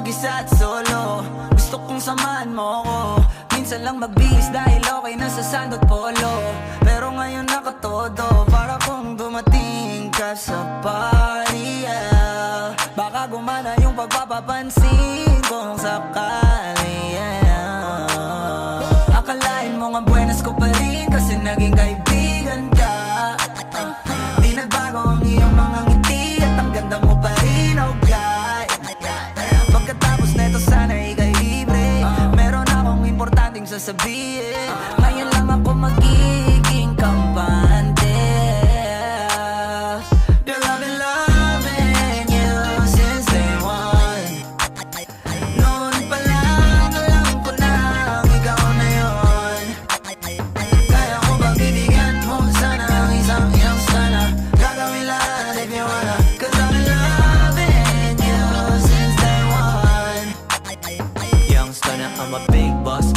mag-isa at solo. Gusto kong samahan mo ko. Minsan lang magbihis dahil okay na sa sandot polo. Pero ngayon nakatodo, para kung dumating ka sa party, yeah. Baka gumana yung pagpapapansin kung sakali, yeah. Akalain mo nga buenas ko pa rin kasi naging kaibigan ka. Di nagbago ang iyong mga ngiti at ang ganda mo pa rin, oh God. Pagkatapos neto sana ikay libre. Meron akong importanteng sasabihin. Ngayon lang ako magiging kampante. Girl, I've been loving you since day one. Noon pa lang alam ko na ikaw na yun. Kaya ko ba bibigyan mo sana ang isang iyong sana? Gagawin lahat if you wanna. Cause I've been loving you since day one. Youngster na I'm a big boss,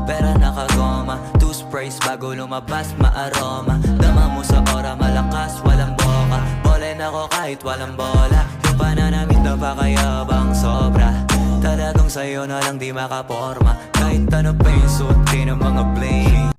pera nakagoma. Two sprays bago lumabas, maaroma. Dama mo sa ora, malakas, walang boka. Bolen ako kahit walang bola. Yung pananamit na pakayabang sobra. Talagang sa'yo na lang di makaporma. Kahit ano pa yung suotin ng mga bling.